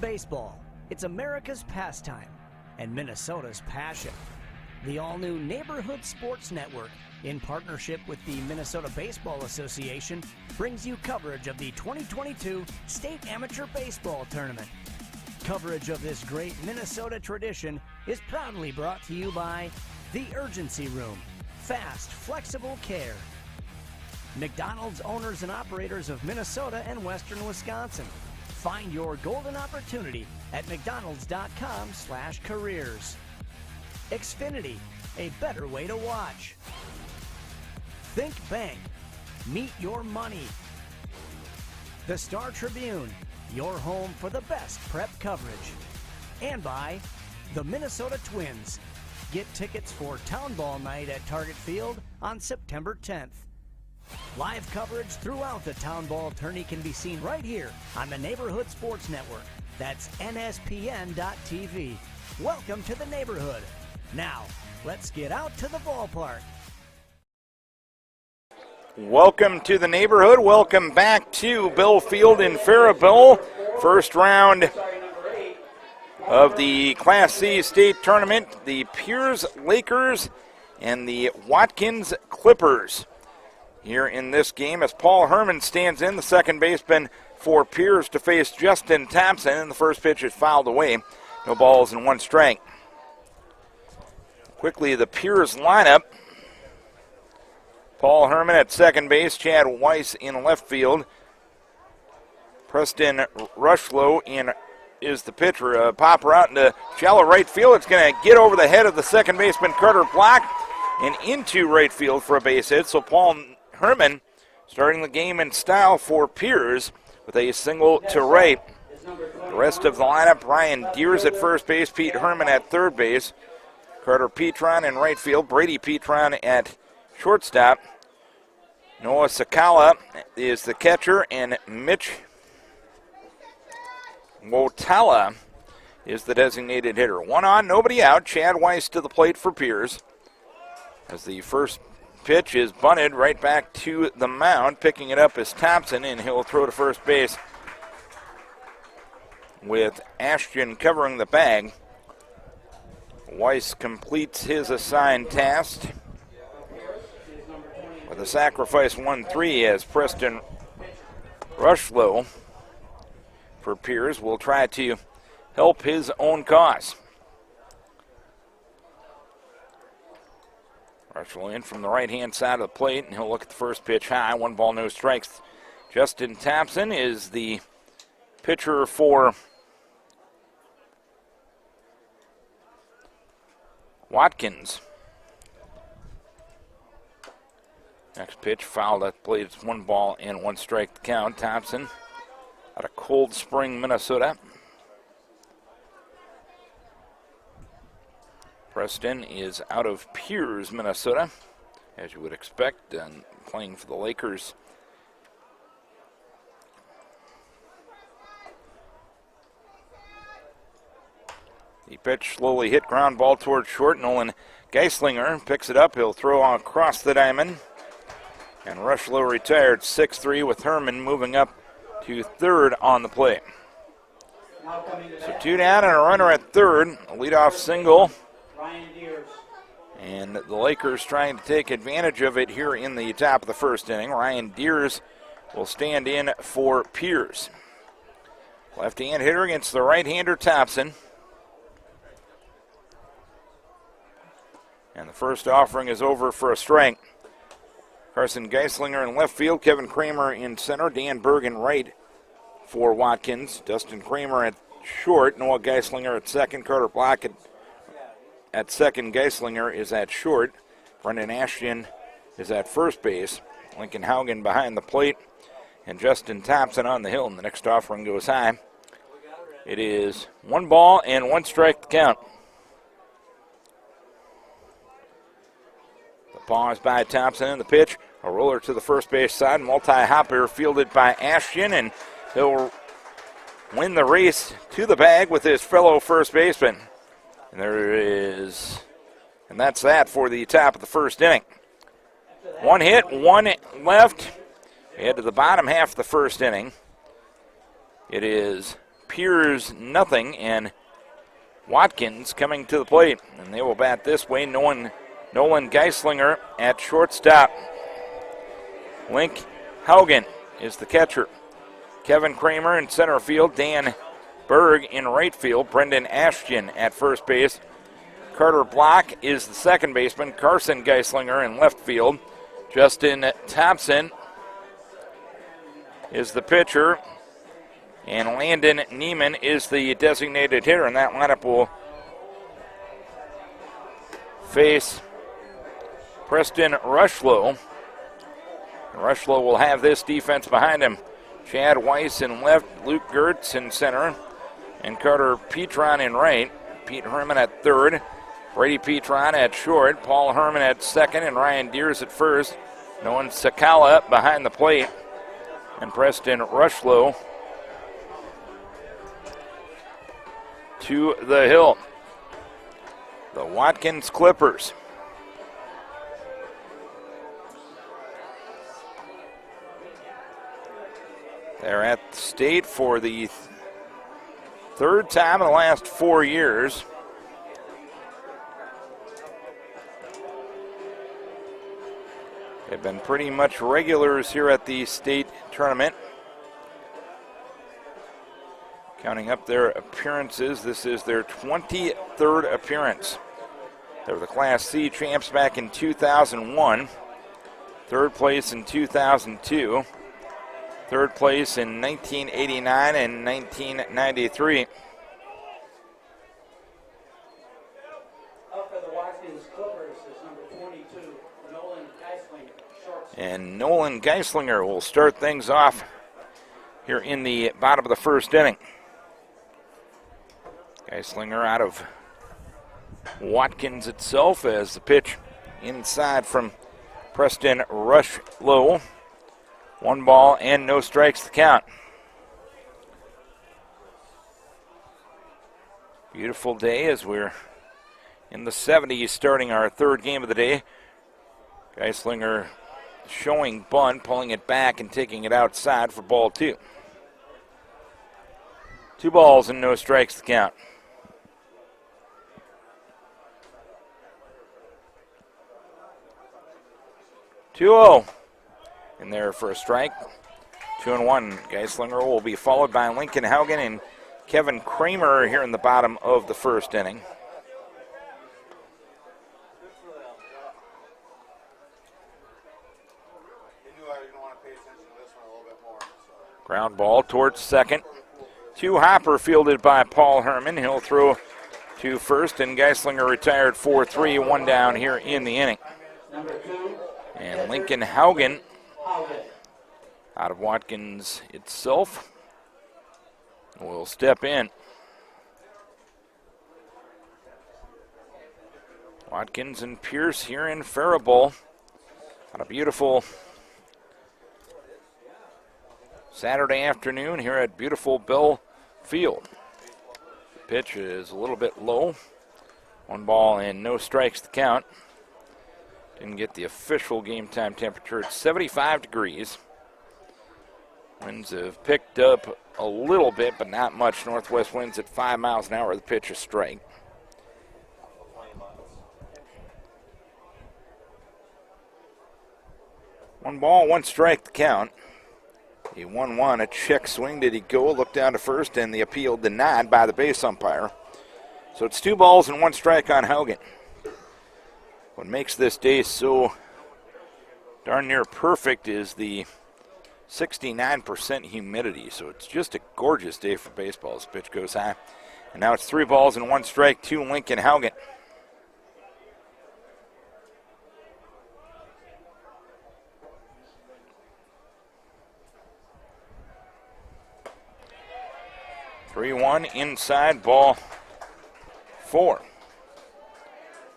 baseball. It's America's pastime and Minnesota's passion. The all-new Neighborhood Sports Network, in partnership with the Minnesota Baseball Association, brings you coverage of the 2022 State Amateur Baseball Tournament. Coverage of this great Minnesota tradition is proudly brought to you by The Urgency Room, fast, flexible care. McDonald's, owners and operators of Minnesota and Western Wisconsin. Find your golden opportunity at mcdonalds.com/careers. Xfinity, a better way to watch. Think Bank, meet your money. The Star Tribune, your home for the best prep coverage. And by the Minnesota Twins. Get tickets for Town Ball Night at Target Field on September 10th. Live coverage throughout the Town Ball tourney can be seen right here on the Neighborhood Sports Network. That's NSPN.TV. Welcome to the neighborhood. Now, let's get out to the ballpark. Welcome to the neighborhood. Welcome back to Bell Field in Faribault. First round of the Class C state tournament. The Pierz Lakers and the Watkins Clippers here in this game as Paul Herman stands in, the second baseman for Pierz, to face Justin Thompson. And the first pitch is fouled away. No balls and one strike. Quickly, the Pierz lineup. Paul Herman at second base, Chad Weiss in left field. Preston Rushlow is the pitcher. Popper out into shallow right field. It's going to get over the head of the second baseman, Carter Block, and into right field for a base hit. So Paul Herman starting the game in style for Pierz with a single to right. The rest of the lineup, Ryan Deers at first base, Pete Herman at third base, Carter Petron in right field, Brady Petron at shortstop. Noah Sakala is the catcher, and Mitch Wotala is the designated hitter. One on, nobody out. Chad Weiss to the plate for Pierz. As the first pitch is bunted right back to the mound. Picking it up is Thompson, and he'll throw to first base with Ashton covering the bag. Weiss completes his assigned task with a sacrifice 1-3 as Preston Rushlow for Pierz will try to help his own cause. Rushlow in from the right-hand side of the plate, and he'll look at the first pitch high. One ball, no strikes. Justin Thompson is the pitcher for Watkins. Next pitch fouled at the plate. It's one ball and one strike to count. Thompson out of Cold Spring, Minnesota. Preston is out of Pierz, Minnesota, as you would expect, and playing for the Lakers. The pitch slowly hit, ground ball towards short. Nolan Geislinger picks it up. He'll throw across the diamond. And Rushlow retired 6-3 with Herman moving up to third on the play. So two down and a runner at third. A leadoff single. And the Lakers trying to take advantage of it here in the top of the first inning. Ryan Deers will stand in for Pierz. Left-hand hitter against the right-hander Thompson. And the first offering is over for a strike. Carson Geislinger in left field, Kevin Kramer in center, Dan Berg in right for Watkins. Dustin Kramer at short, Noah Geislinger at second, Carter Block at second. Geislinger is at short. Brendan Ashton is at first base. Lincoln Haugen behind the plate, and Justin Thompson on the hill. And the next offering goes high. It is one ball and one strike to count. Pause by Thompson in the pitch. A roller to the first base side. Multi-hopper fielded by Ashton, and he'll win the race to the bag with his fellow first baseman. And that's that for the top of the first inning. One hit, one left. We head to the bottom half of the first inning. It is Pierz nothing, and Watkins coming to the plate. And they will bat this way. Nolan Geislinger at shortstop. Link Haugen is the catcher. Kevin Kramer in center field. Dan Berg in right field. Brendan Ashton at first base. Carter Block is the second baseman. Carson Geislinger in left field. Justin Thompson is the pitcher. And Landon Neiman is the designated hitter. And that lineup will face Preston Rushlow. Rushlow will have this defense behind him. Chad Weiss in left, Luke Gertz in center, and Carter Petron in right. Pete Herman at third, Brady Petron at short, Paul Herman at second, and Ryan Deers at first. Nolan Sakala behind the plate, and Preston Rushlow to the hill. The Watkins Clippers. They're at the state for the third time in the last 4 years. They've been pretty much regulars here at the state tournament. Counting up their appearances, this is their 23rd appearance. They were the Class C champs back in 2001, third place in 2002, third place in 1989 and 1993. Up for the Watkins Clippers is number 22, Nolan Geislinger, shortstop. And Nolan Geislinger will start things off here in the bottom of the first inning. Geislinger out of Watkins itself as the pitch inside from Preston Rushlow. 1 ball and no strikes to count. Beautiful day as we're in the 70s starting our third game of the day. Geislinger showing bunt, pulling it back and taking it outside for ball 2. 2 balls and no strikes to count. Two-0 in there for a strike. 2-1. Geislinger will be followed by Lincoln Haugen and Kevin Kramer here in the bottom of the first inning. Ground ball towards second. 2 hopper fielded by Paul Herman. He'll throw to first, and Geislinger retired 4-3, 1 down here in the inning. Number 2. And Lincoln Haugen out of Watkins itself will step in. Watkins and Pierce here in Faribault on a beautiful Saturday afternoon here at beautiful Bell Field. The pitch is a little bit low. 1 ball and no strikes to count. Didn't get the official game time temperature. It's 75 degrees. Winds have picked up a little bit, but not much. Northwest winds at 5 miles an hour. The pitch is straight. One ball, 1 strike to count. He 1-1, a check swing. Did he go? Looked down to first, and the appeal denied by the base umpire. So it's 2 balls and 1 strike on Haugen. What makes this day so darn near perfect is the 69% humidity. So it's just a gorgeous day for baseball as the pitch goes high. And now it's 3 balls and 1 strike to Lincoln Haugen. Three-one inside, ball 4.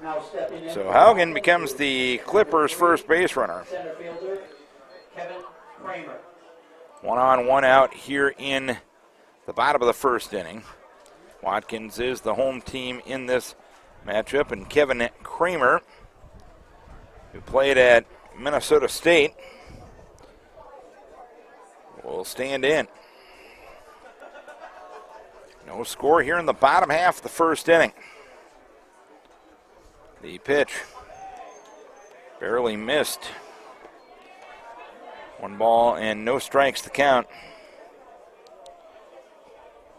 Now stepping in. So Haugen becomes the Clippers' first base runner. Center fielder, Kevin Kramer. 1 on, 1 out here in the bottom of the first inning. Watkins is the home team in this matchup, and Kevin Kramer, who played at Minnesota State, will stand in. No score here in the bottom half of the first inning. The pitch barely missed. 1 ball and no strikes to count.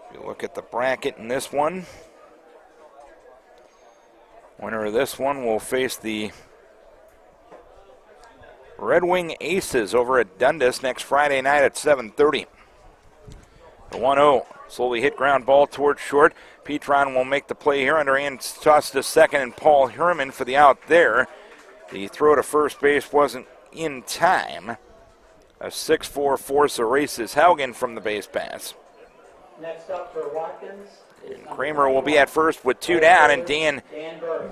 If you look at the bracket in this one, winner of this one will face the Red Wing Aces over at Dundas next Friday night at 7:30. The 1-0 slowly hit ground ball towards short. Petron will make the play here. Underhand toss to second, and Paul Herman for the out there. The throw to first base wasn't in time. A 6-4 force erases Haugen from the base pass. Next up for Watkins. And Kramer will be at first with 2 down, and Dan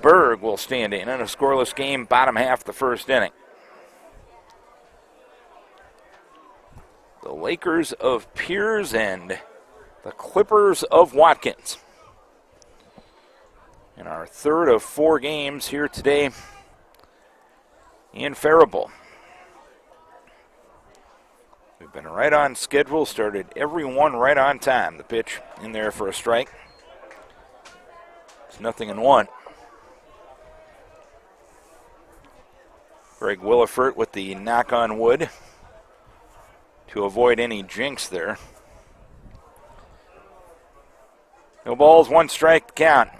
Berg will stand in a scoreless game, bottom half of the first inning. The Lakers of Pierz and the Clippers of Watkins. In our third of 4 games here today in Faribault. We've been right on schedule, started every one right on time. The pitch in there for a strike. It's 0-1. Greg Willifert with the knock on wood to avoid any jinx there. No balls, 1 strike to count.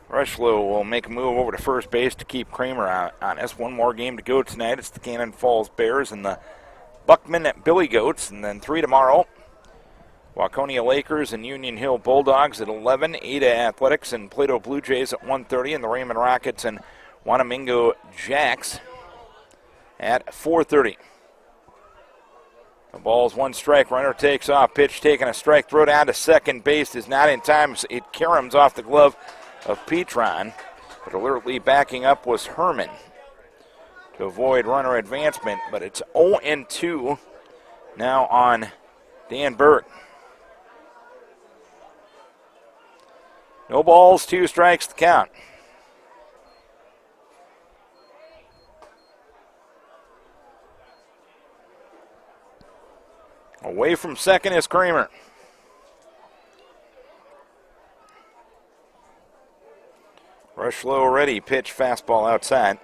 Rushlow will make a move over to first base to keep Kramer honest. 1 more game to go tonight. It's the Cannon Falls Bears and the Buckman at Billy Goats, and then 3 tomorrow. Waconia Lakers and Union Hill Bulldogs at 11. Ada Athletics and Plato Blue Jays at 1:30, and the Raymond Rockets and Wanamingo Jacks at 4:30. The ball's 1 strike. Runner takes off. Pitch taking a strike. Throw down to second base is not in time. It caroms off the glove of Petron, but alertly backing up was Herman to avoid runner advancement, but it's 0-2 now on Dan Berg. No balls, 2 strikes to count. Away from second is Kramer. Rushlow ready, pitch, fastball outside.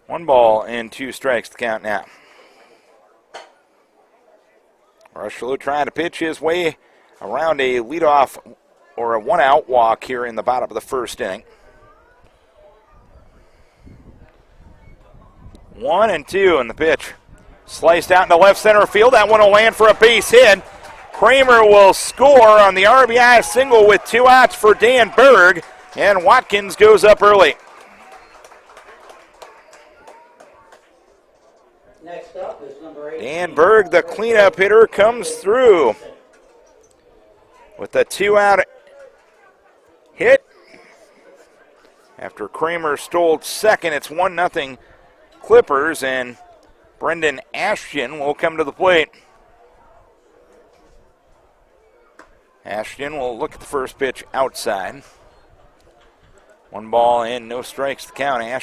1 ball and 2 strikes to count now. Rushlow trying to pitch his way around a leadoff or a 1-out walk here in the bottom of the first inning. 1-2 in the pitch. Sliced out into left center field. That one will land for a base hit. Kramer will score on the RBI single with 2 outs for Dan Berg, and Watkins goes up early. Next up is number 8. Dan Berg, the cleanup hitter, comes through with a 2-out hit. After Kramer stole second, it's 1-0 Clippers, and Brendan Ashton will come to the plate. Ashton will look at the first pitch outside. 1 ball and no strikes to count. Ashton